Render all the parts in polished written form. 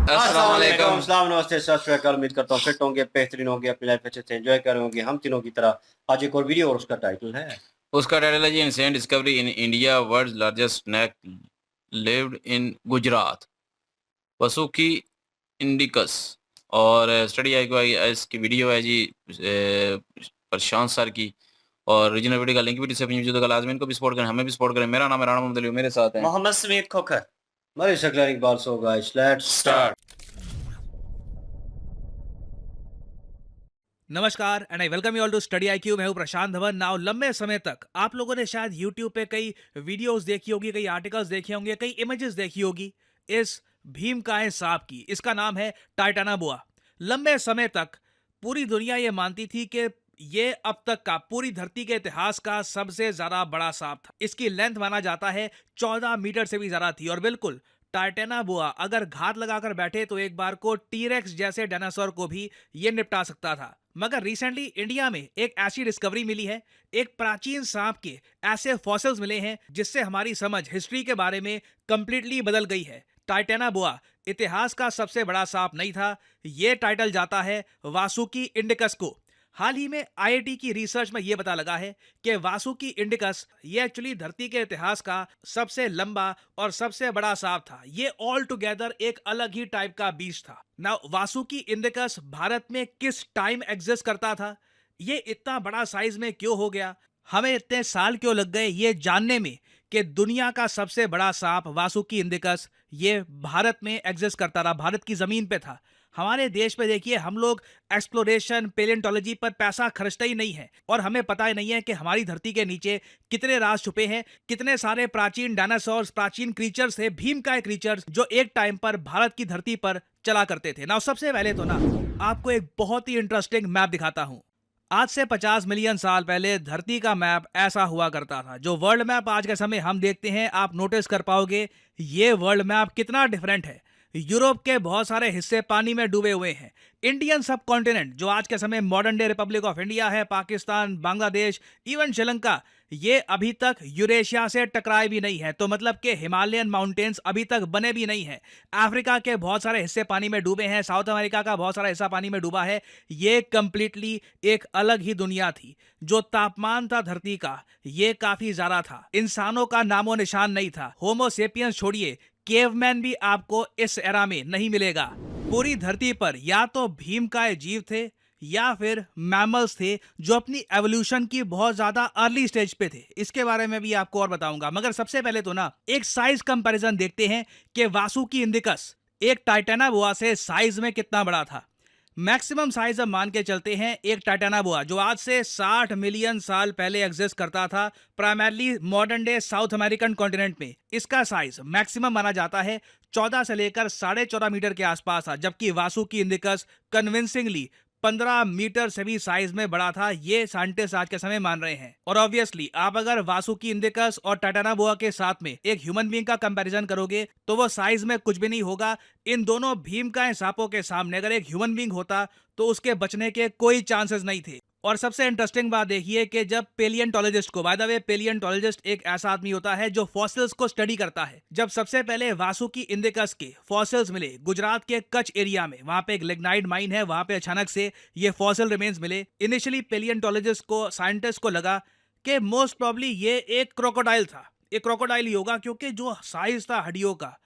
अस्सलाम अस्सलाम वालेकुम। सलाम नमस्ते सत श्री अकाल। उम्मीद करता हूँ फिट होंगे, बेहतरीन होंगे, अपनी लाइफ अच्छे से एंजॉय कर रहे होंगे हम तीनों की तरह। आज एक और वीडियो और उसका टाइटल है उसका टाइटल है जी ancient discovery in India world's largest snake lived in Gujarat Vasuki indicus. और स्टडी आई को इसकी वीडियो है जी प्रशांत सर की। और रीजनल वीडियो का लिंक भी डिस्क्रिप्शन में मौजूद है। लाजमी इनको भी सपोर्ट करें, हमें भी सपोर्ट करें। मेरा नाम है राणा मोहम्मद अली, मेरे साथ हैं मोहम्मद समीर खोखर। मरी सकलर Iqbal. So guys let's start. नमस्कार and I welcome you all to Study IQ. मैं हूं प्रशांत धवन। नाउ लंबे समय तक आप लोगों ने शायद यूट्यूब पे कई वीडियोस देखी होगी, कई आर्टिकल्स देखे होंगे, कई इमेजेस देखी होगी इस भीमकाय सांप की। इसका नाम है टाइटानाबोआ। लंबे समय तक पूरी दुनिया ये मानती थी कि ये अब तक का पूरी धरती के इतिहास का सबसे ज्यादा बड़ा सांप था। इसकी लेंथ माना जाता है 14 मीटर से भी ज्यादा थी। और बिल्कुल टाइटानाबोआ अगर घात लगाकर बैठे तो एक बार को टीरेक्स जैसे डायनासोर को भी ये निपटा सकता था। मगर रिसेंटली इंडिया में एक ऐसी डिस्कवरी मिली है, एक प्राचीन सांप के ऐसे फॉसिल्स मिले हैं जिससे हमारी समझ हिस्ट्री के बारे में कंप्लीटली बदल गई है। टाइटानाबोआ इतिहास का सबसे बड़ा सांप नहीं था। यह टाइटल जाता है वासुकी इंडिकस को। हाल ही में आईआईटी की रिसर्च में यह पता लगा है कि वासुकी इंडिकस ये एक्चुअली धरती के इतिहास का सबसे लंबा और सबसे बड़ा सांप था। ये ऑल टुगेदर एक अलग ही टाइप का बीस्ट था। नाउ वासुकी इंडिकस भारत में किस टाइम एग्जिस्ट करता था, ये इतना बड़ा साइज में क्यों हो गया, हमें इतने साल क्यों लग गए ये जानने में कि दुनिया का सबसे बड़ा सांप वासुकी इंडिकस ये भारत में एग्जिस्ट करता रहा, भारत की जमीन पे था। हमारे देश में देखिए हम लोग एक्सप्लोरेशन पेलेंटोलॉजी पर पैसा खर्चते ही नहीं है और हमें पता ही नहीं है कि हमारी धरती के नीचे कितने राज छुपे हैं, कितने सारे प्राचीन डायनासोर्स, प्राचीन क्रीचर्स थे, भीमकाय क्रीचर्स जो एक टाइम पर भारत की धरती पर चला करते थे। ना सबसे पहले तो ना आपको एक बहुत ही इंटरेस्टिंग मैप दिखाता हूं। आज से 50 मिलियन साल पहले धरती का मैप ऐसा हुआ करता था। जो वर्ल्ड मैप आज के समय हम देखते हैं, आप नोटिस कर पाओगे ये वर्ल्ड मैप कितना डिफरेंट है। यूरोप के बहुत सारे हिस्से पानी में डूबे हुए हैं। इंडियन सब कॉन्टिनेंट जो आज के समय modern day Republic of India है, पाकिस्तान, बांग्लादेश, इवन श्रीलंका, ये अभी तक यूरेशिया से टकराए भी नहीं है। तो मतलब कि हिमालयन माउंटेन्स अभी तक बने भी नहीं है। अफ्रीका के बहुत सारे हिस्से पानी में डूबे हैं, साउथ अमेरिका का बहुत सारा हिस्सा पानी में डूबा है। ये कंप्लीटली एक अलग ही दुनिया थी। जो तापमान था धरती का ये काफी ज्यादा था। इंसानों का नामो निशान नहीं था। होमोसेपियंस छोड़िए, केवमैन भी आपको इस एरा में नहीं मिलेगा। पूरी धरती पर या तो भीमकाय जीव थे या फिर मैमल्स थे जो अपनी एवोल्यूशन की बहुत ज्यादा अर्ली स्टेज पे थे। इसके बारे में भी आपको और बताऊंगा, मगर सबसे पहले तो ना एक साइज कंपैरिजन देखते हैं कि वासुकी इंडिकस एक टाइटानाबोआ से साइज में कितना बड़ा था। मैक्सिमम साइज हम मान के चलते हैं एक टाइटानाबोआ जो आज से 60 मिलियन साल पहले एग्जिस्ट करता था, primarily modern day south American continent में। इसका साइज मैक्सिमम माना जाता है 14 से लेकर 14.5 मीटर के आसपास था, जबकि वासुकी इंडिकस कन्विंसिंगली 15 मीटर से भी साइज में बड़ा था। ये साइंटिस्ट आज के समय मान रहे हैं। और ऑब्वियसली आप अगर वासुकी इंडिकस और टाइटानाबोआ के साथ में एक ह्यूमन बीइंग का कंपैरिजन करोगे तो वो साइज में कुछ भी नहीं होगा। इन दोनों भीमकाय सांपों के सामने अगर एक ह्यूमन बीइंग होता तो उसके बचने के कोई चांसेस नहीं थे। और सबसे इंटरेस्टिंग बात देखिए कि जब पेलियंटोलॉजिस्ट को, बाय द वे पेलियंटोलॉजिस्ट एक ऐसा आदमी होता है जो फॉसिल्स को स्टडी करता है, जब सबसे पहले वासुकी इंडिकस के फॉसिल्स मिले गुजरात के कच्छ एरिया में, वहां पे एक लिग्नाइट माइन है, वहां पे अचानक से ये फॉसिल रिमेन्स मिले। इनिशियली पेलियंटोलॉजिस्ट को, साइंटिस्ट को लगा कि मोस्ट प्रॉब्ली ये एक क्रोकोडाइल था, एक क्रोकोडाइल ही होगा, क्योंकि जो साइज था हड्डियों का,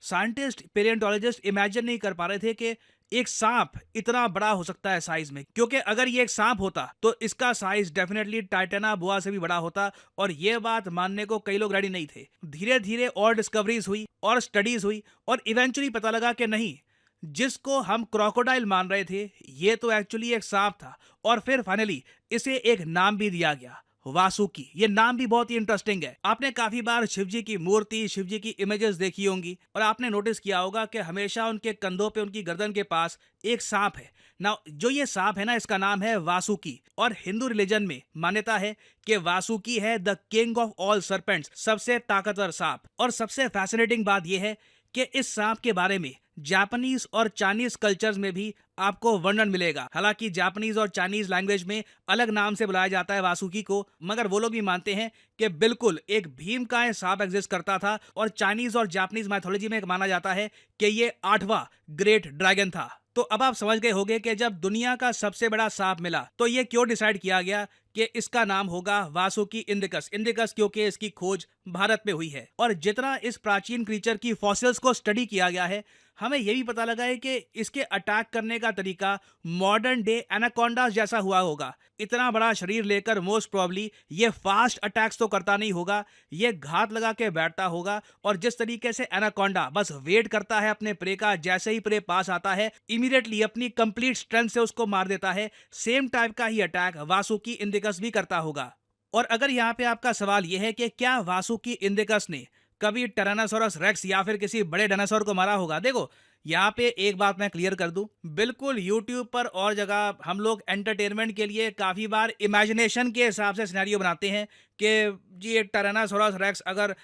साइंटिस्ट पेलियंटोलॉजिस्ट इमेजिन नहीं कर पा रहे थे कि एक सांप इतना बड़ा हो सकता है साइज में। क्योंकि अगर ये एक सांप होता तो इसका साइज डेफिनेटली टाइटानाबोआ से भी बड़ा होता, और ये बात मानने को कई लोग रेडी नहीं थे। धीरे धीरे और डिस्कवरीज हुई और स्टडीज हुई और इवेंचुअली पता लगा कि नहीं, जिसको हम क्रोकोडाइल मान रहे थे ये तो एक्चुअली एक सांप था। और फिर फाइनली इसे एक नाम भी दिया गया, वासुकी। ये नाम भी बहुत ही इंटरेस्टिंग है। आपने काफी बार शिवजी की मूर्ति, शिवजी की इमेजेस देखी होंगी और आपने नोटिस किया होगा कि हमेशा उनके कंधों पे, उनकी गर्दन के पास एक सांप है। ना जो ये सांप है ना, इसका नाम है वासुकी। और हिंदू रिलीजन में मान्यता है कि वासुकी है the king of all serpents, सबसे ताकतवर सांप। और सबसे फैसिनेटिंग बात यह है कि इस सांप के बारे में जापानीज और चाइनीज कल्चर्स में भी आपको वर्णन मिलेगा। हालांकि जापानीज और चाइनीज लैंग्वेज में अलग नाम से बुलाया जाता है वासुकी को, मगर वो लोग भी मानते हैं कि बिल्कुल एक भीमकाय सांप एग्जिस्ट करता था और चाइनीज और जापानीज मैथोलॉजी में माना जाता है कि ये 8वां ग्रेट ड्रैगन था। तो अब आप समझ गए होंगे कि जब दुनिया का सबसे बड़ा सांप मिला तो ये क्यों डिसाइड किया गया कि इसका नाम होगा वासुकी इंडिकस। इंडिकस क्योंकि इसकी खोज भारत में हुई है। और जितना इस प्राचीन क्रीचर की फॉसिल्स को स्टडी किया गया है, हमें यह भी पता लगा है कि इसके अटैक करने का तरीका मॉडर्न डे एनाकोंडास जैसा हुआ होगा। इतना बड़ा शरीर लेकर मोस्ट प्रॉब्ली ये फास्ट अटैक्स तो करता नहीं होगा, ये घात लगा के बैठता होगा। और जिस तरीके से एनाकोंडा बस वेट करता है अपने प्रे का, जैसे ही प्रे पास आता है इमीडिएटली अपनी कंप्लीट स्ट्रेंथ से उसको मार देता है, सेम टाइप का ही अटैक वासुकी इंडिकस भी करता होगा। और अगर यहाँ पे आपका सवाल यह है कि क्या वासुकी इंडिकस ने कभी टायरानोसोरस रेक्स या फिर किसी बड़े डायनासोर को मारा होगा, देखो यहाँ पे एक बात मैं क्लियर कर दूं, बिल्कुल यूट्यूब पर और जगह हम लोग एंटरटेनमेंट के लिए काफी बार इमेजिनेशन के हिसाब से सिनेरियो बनाते हैं कि जी एक टायरानोसोरस रेक्स अगर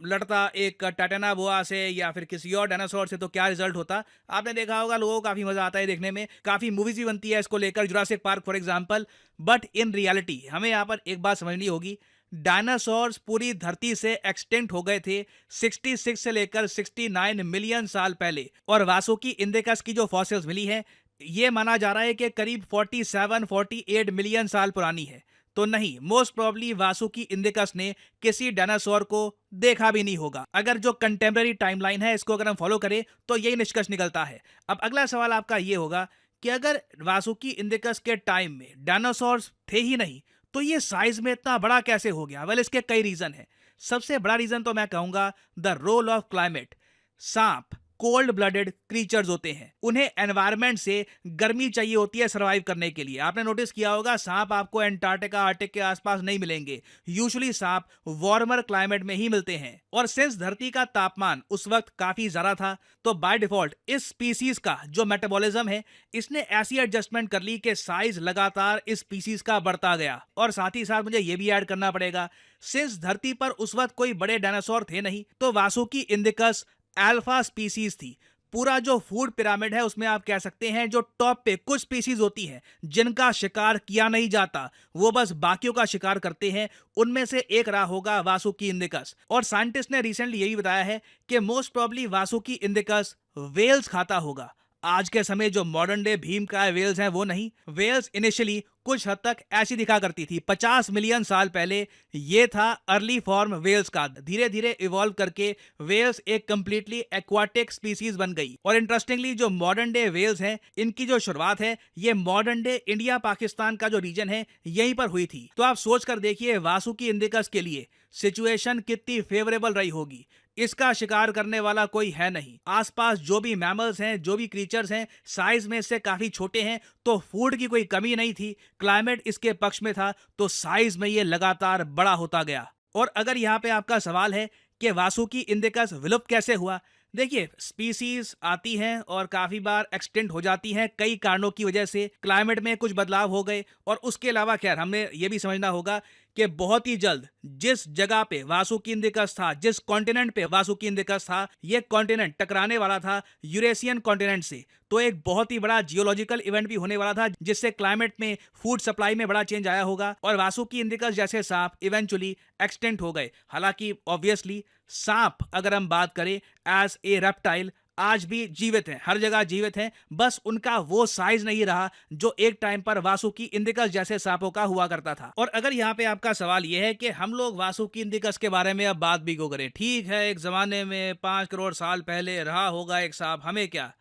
लड़ता एक टाइटेनाबोआ से या फिर किसी और डायनासोर से तो क्या रिजल्ट होता। आपने देखा होगा, लोगों को काफी मजा आता है देखने में, काफी मूवीज भी बनती है इसको लेकर, Jurassic park for example. But in reality हमें यहाँ पर एक बात समझनी होगी, डायनासोर्स पूरी धरती से एक्सटिंक्ट हो गए थे 66 से लेकर 69 मिलियन साल पहले। और वासुकी इंडिकस की जो फॉसिल्स मिली है ये माना जा रहा है कि करीब 47-48 मिलियन साल पुरानी है। तो नहीं, मोस्ट प्रॉब्ली वासुकी इंडिकस ने किसी डायनासोर को देखा भी नहीं होगा। अगर जो कंटेम्पररी टाइमलाइन है इसको अगर हम फॉलो करें तो यही निष्कर्ष निकलता है। अब अगला सवाल आपका ये होगा कि अगर वासुकी इंडिकस के टाइम में डायनासोर्स थे ही नहीं तो ये साइज में इतना बड़ा कैसे हो गया? वेल, इसके कई रीजन है। सबसे बड़ा रीजन तो मैं कहूंगा द रोल ऑफ क्लाइमेट। सांप कोल्ड ब्लडेड क्रीचर्स होते हैं, उन्हें एनवायरनमेंट से गर्मी चाहिए होती है सरवाइव करने के लिए। आपने नोटिस किया होगा सांप आपको एंटार्क्टिका आर्टिक के आसपास नहीं मिलेंगे, यूजुअली सांप वार्मर क्लाइमेट में ही मिलते हैं। और सिंस धरती का तापमान उस वक्त काफी ज्यादा था तो बाय डिफॉल्ट इस स्पीसीज का जो मेटाबॉलिज्म है इसने ऐसी एडजस्टमेंट कर ली कि साइज लगातार इस स्पीसीज का बढ़ता गया। और साथ ही साथ मुझे यह भी ऐड करना पड़ेगा, सिंस धरती पर उस वक्त कोई बड़े डायनासोर थे नहीं तो वासुकी इंडिकस अल्फा स्पीसीज थी। पूरा जो फूड पिरामिड है उसमें आप कह सकते हैं जो टॉप पे कुछ स्पीसीज होती हैं जिनका शिकार किया नहीं जाता, वो बस बाकियों का शिकार करते हैं, उनमें से एक रहा होगा वासुकी इंडिकस। और साइंटिस्ट ने रिसेंटली यही बताया है कि most probably Vasuki indicus whales खाता होगा। आज के समय जो मॉडर्न डे भीमकाय वेल्स हैं वो नहीं। वेल्स इनिशियली कुछ हद तक ऐसी दिखा करती थी। 50 मिलियन साल पहले ये था अर्ली फॉर्म वेल्स का। धीरे धीरे इवॉल्व करके वेल्स एक कंप्लीटली एक्वाटिक स्पीसीज बन गई। और इंटरेस्टिंगली जो मॉडर्न डे वेल्स हैं इनकी जो शुरुआत है ये मॉडर्न डे इंडिया पाकिस्तान का जो रीजन है यहीं पर हुई थी। तो आप सोच कर देखिए वासुकी इंडिकस के लिए सिचुएशन कितनी फेवरेबल रही होगी। इसका शिकार करने वाला कोई है नहीं। आसपास जो भी मैमल्स हैं, जो भी क्रीचर्स हैं, साइज में से काफी छोटे हैं, तो फूड की कोई कमी नहीं थी। क्लाइमेट इसके पक्ष में था तो साइज में ये लगातार बड़ा होता गया। और अगर यहाँ पे आपका सवाल है कि वासुकी इंडिकस विलुप्त कैसे हुआ, देखिए स्पीसीज आती हैं और काफी बार एक्सटेंट हो जाती हैं कई कारणों की वजह से। क्लाइमेट में कुछ बदलाव हो गए और उसके अलावा खैर हमें यह भी समझना होगा कि बहुत ही जल्द जिस जगह पे वासुकी इंडिकस था, जिस कॉन्टिनेंट पे वासुकी इंडिकस था, यह कॉन्टिनेंट टकराने वाला था यूरेशियन कॉन्टिनेंट से। तो एक बहुत ही बड़ा जियोलॉजिकल इवेंट भी होने वाला था जिससे क्लाइमेट में, फूड सप्लाई में बड़ा चेंज आया होगा और वासुकी इंडिकस जैसे सांप इवेंचुअली एक्सटेंट हो गए। हालांकि ऑब्वियसली सांप अगर हम बात करें एज ए रेप्टाइल आज भी जीवित हैं, हर जगह जीवित हैं, बस उनका वो साइज नहीं रहा जो एक टाइम पर वासुकी इंडिकस जैसे सांपों का हुआ करता था। और अगर यहाँ पे आपका सवाल यह है कि हम लोग वासुकी इंडिकस के बारे में अब बात भी क्यों करें, ठीक है एक जमाने में 5 करोड़ साल पहले रहा होगा एक सांप, हमें क्या।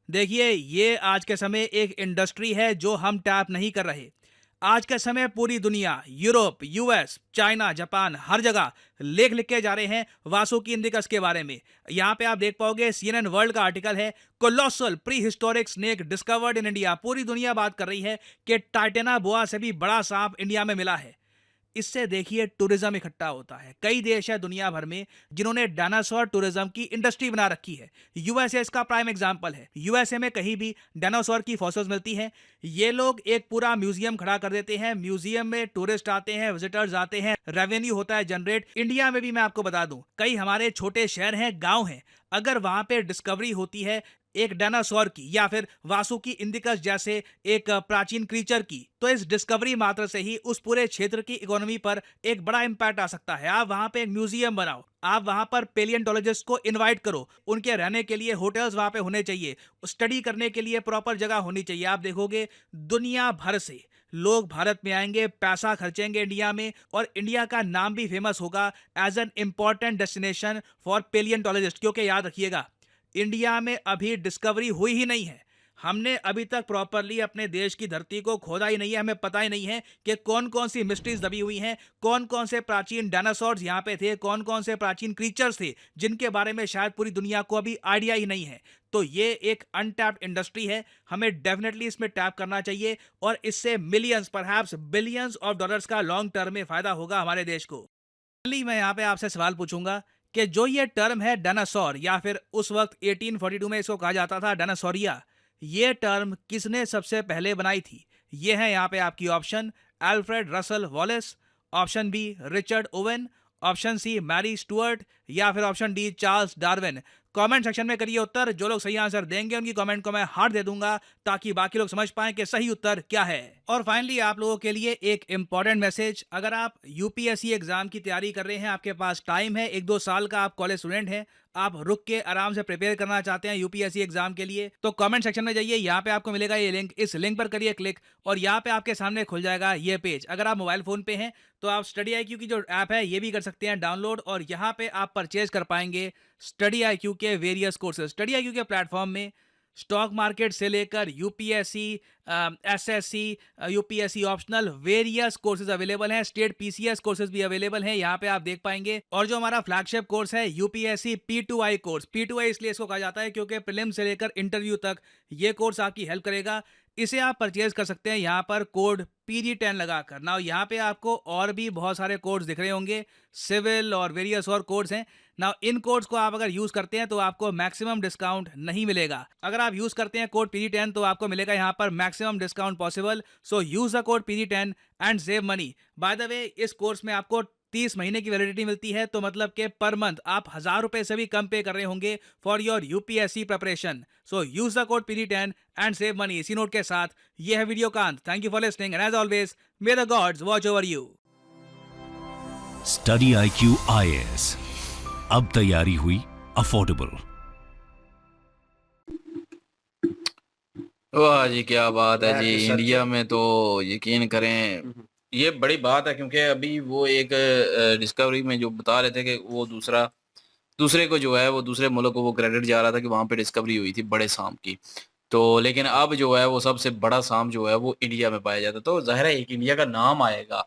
देखिए ये आज के समय एक इंडस्ट्री है जो हम टैप नहीं कर रहे। आज के समय पूरी दुनिया, यूरोप, यूएस, चाइना, जापान, हर जगह लेख लिख के जा रहे हैं वासुकी इंडिकस के बारे में। यहाँ पे आप देख पाओगे CNN वर्ल्ड का आर्टिकल है, colossal pre historic snake discovered in India. पूरी दुनिया बात कर रही है कि टाइटेनाबोआ से भी बड़ा सांप इंडिया में मिला है। इससे देखिए टूरिज्म इकट्ठा होता है। कई देश है दुनिया भर में जिन्होंने डायनासोर टूरिज्म की इंडस्ट्री बना रखी है। यूएसए इसका प्राइम एग्जांपल है। यूएसए में कहीं भी डायनासोर की फॉसिल्स मिलती हैं, ये लोग एक पूरा म्यूजियम खड़ा कर देते हैं। म्यूजियम में टूरिस्ट आते हैं, विजिटर्स आते हैं, रेवेन्यू होता है जनरेट। इंडिया में भी मैं आपको बता दूं कई हमारे छोटे शहर हैं, गाँव हैं, अगर वहां पे डिस्कवरी होती है एक डायनासोर की या फिर वासुकी इंडिकस जैसे एक प्राचीन क्रीचर की, तो इस डिस्कवरी मात्र से ही उस पूरे क्षेत्र की इकोनॉमी पर एक बड़ा इम्पैक्ट आ सकता है। आप वहां पे एक म्यूजियम बनाओ, आप वहां पर पेलियंटोलॉजिस्ट को इनवाइट करो, उनके रहने के लिए होटल्स वहां पे होने चाहिए, स्टडी करने के लिए प्रॉपर जगह होनी चाहिए। आप देखोगे दुनिया भर से लोग भारत में आएंगे, पैसा खर्चेंगे इंडिया में, और इंडिया का नाम भी फेमस होगा as an important destination for paleontologist. क्योंकि याद रखिएगा, इंडिया में अभी डिस्कवरी हुई ही नहीं है। हमने अभी तक प्रॉपरली अपने देश की धरती को खोदा ही नहीं है। हमें पता ही नहीं है कि कौन कौन सी मिस्ट्रीज दबी हुई हैं, कौन कौन से प्राचीन डायनासोर्स यहाँ पे थे, कौन कौन से प्राचीन क्रीचर्स थे जिनके बारे में शायद पूरी दुनिया को अभी आइडिया ही नहीं है। तो ये एक अनटैप्ड इंडस्ट्री है, हमें डेफिनेटली इसमें टैप करना चाहिए, और इससे millions perhaps billions of dollars का लॉन्ग टर्म में फायदा होगा हमारे देश को। फाइनली मैं यहाँ पे आपसे सवाल पूछूंगा कि जो ये टर्म है डायनासोर, या फिर उस वक्त 1842 में इसको कहा जाता था डायनासोरिया, ये टर्म किसने सबसे पहले बनाई थी? ये है यहाँ पे आपकी option: Alfred Russel Wallace, option B Richard Owen, option C Mary Stuart, या फिर option D Charles Darwin. Comment section में करिए उत्तर। जो लोग सही आंसर देंगे उनकी कमेंट को मैं हार्ट दे दूंगा, ताकि बाकी लोग समझ पाएं कि सही उत्तर क्या है। और फाइनली आप लोगों के लिए एक इंपॉर्टेंट मैसेज: अगर आप यूपीएससी एग्जाम की तैयारी कर रहे हैं, आपके पास टाइम है, 1-2 साल का, आप कॉलेज स्टूडेंट हैं, आप रुक के आराम से प्रिपेयर करना चाहते हैं यूपीएससी एग्जाम के लिए, तो कमेंट सेक्शन में जाइए, यहाँ पे आपको मिलेगा ये लिंक, इस लिंक पर करिए क्लिक, और यहाँ पे आपके सामने खुल जाएगा ये पेज। अगर आप मोबाइल फोन पे हैं तो आप स्टडी आईक्यू की जो ऐप है ये भी कर सकते हैं डाउनलोड, और यहाँ पे आप परचेज कर पाएंगे स्टडी आईक्यू के वेरियस कोर्सेज। स्टडी आईक्यू के प्लेटफॉर्म में स्टॉक मार्केट से लेकर UPSC, SSC, UPSC optional various courses available हैं। स्टेट पीसीएस कोर्सेज भी अवेलेबल हैं, यहाँ पे आप देख पाएंगे। और जो हमारा फ्लैगशिप कोर्स है यूपीएससी P2I कोर्स, P2I इसलिए इसको कहा जाता है क्योंकि प्रीलिम से लेकर इंटरव्यू तक ये कोर्स आपकी हेल्प करेगा। इसे आप परचेज कर सकते हैं यहाँ पर कोड PD10 लगाकर। ना यहाँ पे आपको और भी बहुत सारे कोड्स दिख रहे होंगे, सिविल और वेरियस और कोड्स हैं ना। इन कोड्स को आप अगर यूज करते हैं तो आपको मैक्सिमम डिस्काउंट नहीं मिलेगा। अगर आप यूज करते हैं कोड PD10 तो आपको मिलेगा यहाँ पर maximum discount possible. So use the code PD10 and save money. By the way, इस कोर्स में आपको 30 महीने की वैलिडिटी मिलती है, तो मतलब कि पर मंथ आप 1000 रुपए से भी कम पे कर रहे होंगे for your UPSC preparation. So use the code PD10 and save money. इसी नोट के साथ ये है वीडियो का अंत। Thank you for listening and as always may the gods watch over you. Study IQ IAS, अब तैयारी हुई अफोर्डेबल। वाह जी, क्या बात है मैं जी। रिसर्च इंडिया में तो यकीन करें ये बड़ी बात है, क्योंकि अभी वो एक डिस्कवरी में जो बता रहे थे कि वो दूसरे को जो है वो दूसरे मुल्क को वो क्रेडिट जा रहा था कि वहाँ पे डिस्कवरी हुई थी बड़े सांप की। तो लेकिन अब जो है वो सबसे बड़ा सांप जो है वो इंडिया में पाया जाता है, तो ज़ाहिर है एक इंडिया का नाम आएगा।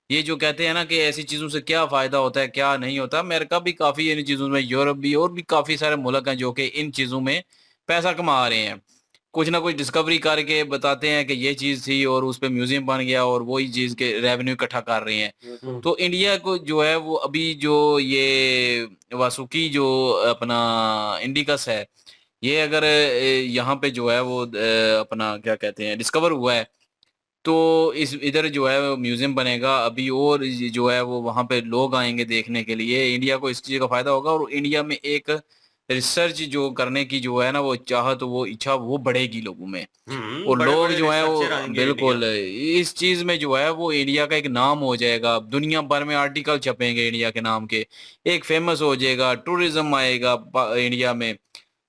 ये जो कहते हैं ना कि ऐसी चीज़ों से क्या फ़ायदा होता है, क्या नहीं होता, अमेरिका भी काफ़ी इन चीज़ों में, यूरोप भी, और भी काफ़ी सारे मुल्क हैं जो कि इन चीज़ों में पैसा कमा रहे हैं। कुछ ना कुछ डिस्कवरी करके बताते हैं कि ये चीज़ थी और उस पे म्यूज़ियम बन गया और वही चीज़ के रेवेन्यू इकट्ठा कर रहे हैं। तो इंडिया को जो है वो अभी जो ये वासुकी जो अपना इंडिकस है, ये अगर यहाँ पे जो है वो अपना क्या कहते हैं डिस्कवर हुआ है, तो इस इधर जो है वो म्यूज़ियम बनेगा अभी, और जो है वो वहाँ पे लोग आएँगे देखने के लिए। इंडिया को इस चीज़ का फ़ायदा होगा, और इंडिया में एक रिसर्च जो करने की जो है ना वो चाहत, वो इच्छा वो बढ़ेगी लोगों में, और बड़े लोग बड़े जो हैं वो रिसर्चर आएंगे इंडिया बिल्कुल इस चीज़ में जो है वो इंडिया का एक नाम हो जाएगा। दुनिया भर में आर्टिकल छपेंगे इंडिया के नाम के, एक फेमस हो जाएगा, टूरिज्म आएगा इंडिया में।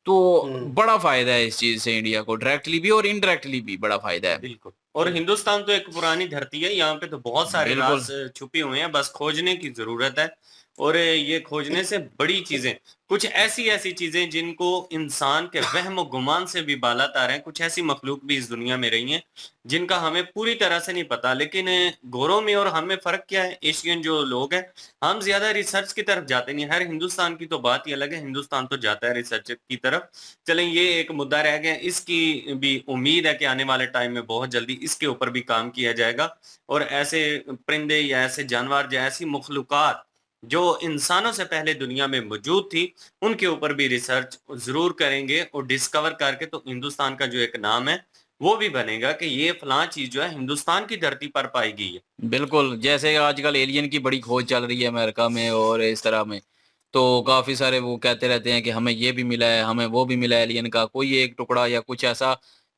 तो बड़ा फ़ायदा है इस चीज़ से इंडिया को, डायरेक्टली भी और इनडायरेक्टली भी बड़ा फ़ायदा है। बिल्कुल। और हिंदुस्तान तो एक पुरानी धरती है, यहाँ पे तो बहुत सारे बिल्कुल। राज छुपे हुए हैं, बस खोजने की जरूरत है। और ये खोजने से बड़ी चीजें, कुछ ऐसी चीजें जिनको इंसान के वहम गुमान से भी बालातर हैं, कुछ ऐसी मखलूक भी इस दुनिया में रही हैं जिनका हमें पूरी तरह से नहीं पता। लेकिन गोरों में और हमें फर्क क्या है? एशियन जो लोग हैं, हम ज्यादा रिसर्च की तरफ जाते नहीं। हर हिंदुस्तान की तो बात ही अलग है, हिंदुस्तान तो जाता है रिसर्च की तरफ। चलें, ये एक मुद्दा रह गया, इसकी भी उम्मीद है कि आने वाले टाइम में बहुत जल्दी इसके ऊपर भी काम किया जाएगा, और ऐसे परिंदे या ऐसे जानवर या ऐसी मखलूकात जो इंसानों से पहले दुनिया में मौजूद थी, उनके ऊपर भी रिसर्च जरूर करेंगे, और डिस्कवर करके तो हिंदुस्तान का जो एक नाम है वो भी बनेगा कि ये फलां चीज जो है हिंदुस्तान की धरती पर पाई गई है। बिल्कुल, जैसे आजकल एलियन की बड़ी खोज चल रही है अमेरिका में और इस तरह में, तो काफ़ी सारे वो कहते रहते हैं कि हमें ये भी मिला है, हमें वो भी मिला है एलियन का, कोई एक टुकड़ा या कुछ ऐसा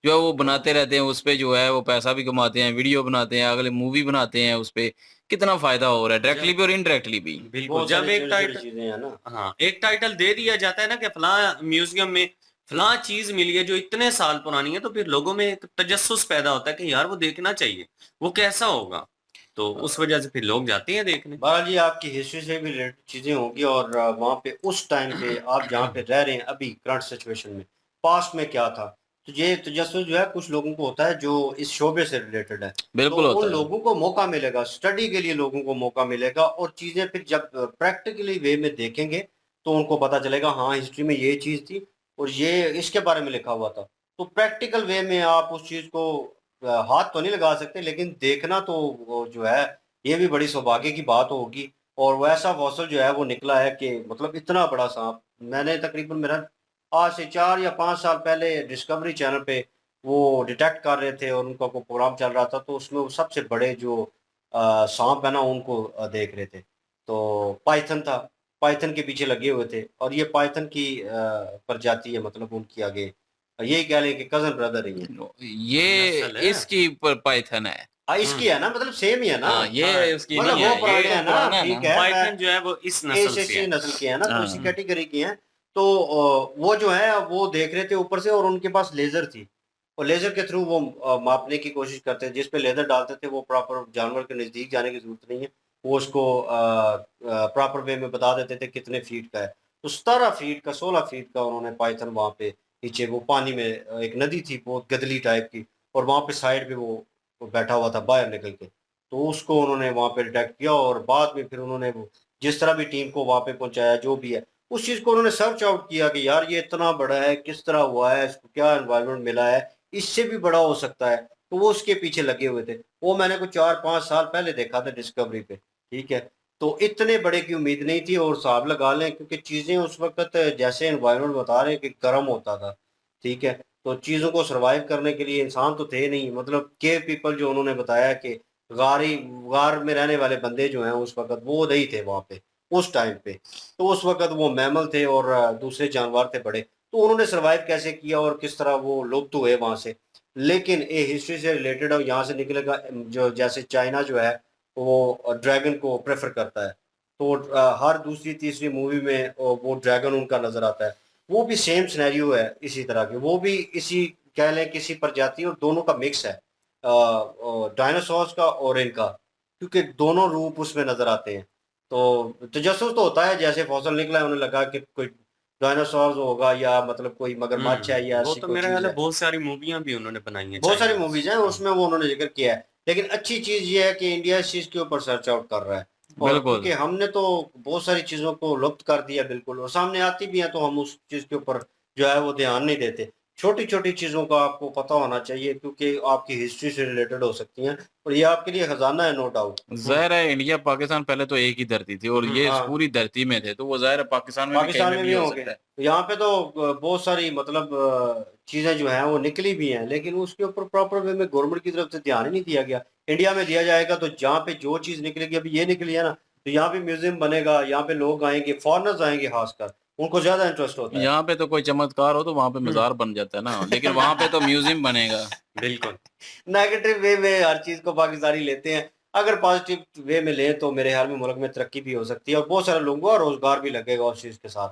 जो है वो बनाते रहते हैं, उस पे जो है वो पैसा भी कमाते हैं, वीडियो बनाते हैं, अगले मूवी बनाते हैं उस पे। कितना फ़ायदा हो रहा है डायरेक्टली भी और इनडायरेक्टली भी। बिल्कुल, बहुत जब सारी एक छोटी-छोटी टाइटल चीज़ें हैं ना। हाँ, एक टाइटल दे दिया जाता है ना कि फलां म्यूज़ियम में फलां चीज़ मिली है जो इतने साल पुरानी है, तो फिर लोगों में एक तजस्सुस पैदा होता है कि यार वो देखना चाहिए, वो कैसा होगा? तो उस वजह से फिर लोग जाते हैं देखने। बहरहाल जी आपकी हिस्ट्री से भी रिलेटेड चीज़ें होंगी और वहाँ पे उस टाइम पे आप जहाँ पे रह रहे हैं अभी करंट सिचुएशन में, पास्ट में क्या था? तो ये तजस्सुस जो है कुछ लोगों को होता है जो इस शोबे से रिलेटेड है। तो बिल्कुल उन होता है। लोगों को मौका मिलेगा, स्टडी के लिए लोगों को मौका मिलेगा और चीज़ें फिर जब प्रैक्टिकली वे में देखेंगे, तो उनको पता चलेगा हाँ, हिस्ट्री में ये चीज़ थी और ये इसके बारे में लिखा हुआ था। तो प्रैक्टिकल वे में आप उस चीज़ को हाथ तो नहीं लगा सकते लेकिन देखना तो वो जो है ये भी बड़ी सौभाग्य की बात होगी और वैसा फॉसिल जो है वो निकला है कि मतलब इतना बड़ा सांप मैंने तकरीबन मेरा आज से 4 या 5 साल पहले डिस्कवरी चैनल पे वो डिटेक्ट कर रहे थे और उनका कोई प्रोग्राम चल रहा था तो उसमें वो सबसे बड़े जो सांप है ना उनको देख रहे थे। तो पाइथन था, पाइथन के पीछे लगे हुए थे और ये पाइथन की प्रजाति है मतलब उनकी आगे यही कह लें कि कज़न ब्रदर ही हैं। ये नस्ल है। इसकी पाइथन है। इसकी है ना मतलब सेम ही है ना? हाँ, ये हाँ, उसकी मतलब नहीं वो है, पुराने ये हैं ना, पुराना है ठीक ना। है। पाइथन जो है वो इस नस्ल से इसी है। नस्ल के हैं ना, तो इसी हाँ। कैटेगरी की हैं। तो वो जो है वो देख रहे थे ऊपर से और उनके पास लेज़र थी और लेज़र के थ्रू वो मापने की कोशिश करते थे। जिस पे लेज़र डालते थे वो प्रॉपर जानवर के नज़दीक जाने की ज़रूरत नहीं है। वो उसको प्रॉपर वे में बता देते थे कितने फीट का है। तो 17 फीट का, 16 फीट का उन्होंने पाइथन वहाँ पे नीचे वो पानी में एक नदी थी बहुत गदली टाइप की और वहाँ पे साइड पे वो बैठा हुआ था बाहर निकल के। तो उसको उन्होंने वहाँ पे डिटेक्ट किया और बाद में फिर उन्होंने वो जिस तरह भी टीम को वहाँ पे पहुँचाया जो भी है, उस चीज़ को उन्होंने सर्च आउट किया कि यार ये इतना बड़ा है, किस तरह हुआ है, इसको क्या एनवायरनमेंट मिला है, इससे भी बड़ा हो सकता है। तो वो उसके पीछे लगे हुए थे। वो मैंने कुछ 4-5 साल पहले देखा था डिस्कवरी पे, ठीक है? तो इतने बड़े की उम्मीद नहीं थी और हिसाब लगा लें क्योंकि चीज़ें उस वक़्त जैसे एनवायरनमेंट बता रहे हैं कि गर्म होता था, ठीक है? तो चीज़ों को सर्वाइव करने के लिए इंसान तो थे नहीं मतलब केव पीपल जो उन्होंने बताया कि गारी गार में रहने वाले बंदे जो हैं उस वक़्त वो नहीं थे वहाँ पे, उस टाइम पे। तो उस वक़्त वो मैमल थे और दूसरे जानवर थे बड़े। तो उन्होंने सर्वाइव कैसे किया और किस तरह वो लुप्त हुए वहाँ से। लेकिन ये हिस्ट्री से रिलेटेड और यहाँ से निकलेगा जो जैसे चाइना जो है वो ड्रैगन को प्रेफ़र करता है। तो हर दूसरी तीसरी मूवी में वो ड्रैगन उनका नज़र आता है। वो भी सेम सिनेरियो है इसी तरह के, वो भी इसी कह लें किसी प्रजाति और दोनों का मिक्स है। डायनासोर्स का और इनका, क्योंकि दोनों रूप उसमें नज़र आते हैं। तो तजस्सुस तो होता है जैसे फॉसिल निकला है उन्हें लगा कि कोई डायनासोर्स होगा या मतलब कोई मगरमच्छ है या वो ऐसी तो कोई मेरा चीज़ ख्याल है है। बहुत सारी मूवियाँ भी उन्होंने बनाई हैं बहुत सारी चाइनीज़। मूवीज़ हैं उसमें वो उन्होंने ज़िक्र किया है। लेकिन अच्छी चीज़ ये है कि इंडिया इस चीज़ के ऊपर सर्च आउट कर रहा है और बिल्कुल। क्योंकि हमने तो बहुत सारी चीज़ों को लुप्त कर दिया बिल्कुल और सामने आती भी हैं तो हम उस चीज़ के ऊपर जो है वो ध्यान नहीं देते। छोटी-छोटी चीज़ों का आपको पता होना चाहिए क्योंकि आपकी हिस्ट्री से रिलेटेड हो सकती हैं और ये आपके लिए खजाना है नो डाउट। ज़ाहिर है इंडिया पाकिस्तान पहले तो एक ही धरती थी और ये इस हाँ। पूरी धरती में थे, तो वो ज़ाहिर है पाकिस्तान में भी कहीं पाकिस्तान में में भी भी हो होंगे। सकता है। यहाँ पे तो बहुत सारी मतलब चीज़ें जो हैं वो निकली भी हैं, लेकिन उसके ऊपर प्रॉपर वे में गवर्नमेंट की तरफ से ध्यान ही नहीं दिया गया। इंडिया में दिया जाएगा तो जहाँ पे जो चीज़ निकलेगी अभी ये निकली है ना, तो यहाँ पे म्यूज़ियम बनेगा, यहाँ पे लोग आएँगे, फ़ॉरेनर्स आएँगे ख़ासकर, उनको ज़्यादा इंटरेस्ट होता है। यहाँ पे तो कोई चमत्कार हो तो वहाँ पे मज़ार बन जाता है ना, लेकिन वहाँ पे तो म्यूज़ियम बनेगा। बिल्कुल। नेगेटिव वे में हर चीज़ को पाकिस्तानी लेते हैं। अगर पॉज़िटिव वे में लें तो मेरे ख्याल में मुल्क में तरक्की भी हो सकती है और बहुत सारे लोगों को रोज़गार भी लगेगा उस चीज़ के साथ।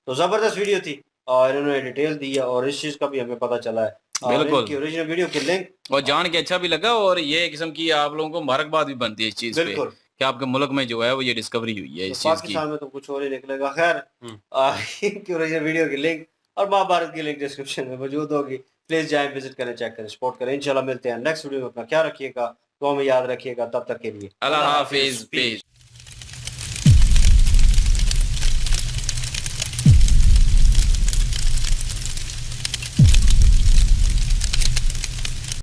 तो ज़बरदस्त वीडियो थी और इन्होंने डिटेल दी है और इस चीज़ का भी हमें पता चला है और बिल्कुल। इनकी ओरिजिनल वीडियो की लिंक और जान के अच्छा भी लगा और ये किस्म की आप लोगों को मुबारकबाद भी बनती है इस चीज़ पे, बिल्कुल। कि आपके मुल्क में जो है वो ये डिस्कवरी हुई है तो इस चीज़ की। पाकिस्तान में तो कुछ और ही निकलेगा। ख़ैर हुँ। इनकी ओरिजिनल वीडियो की लिंक और महाभारत की लिंक डिस्क्रिप्शन में मौजूद होगी। प्लीज़ जाएँ, विज़िट करें, चेक करें, सपोर्ट करें। इंशाल्लाह मिलते हैं नेक्स्ट वीडियो में। अपना ख्याल रखिएगा, दुआ में याद रखिएगा। तब तक के लिए अल्लाह अल्लाह हाफ़िज़। हाफ़िज़, पीस।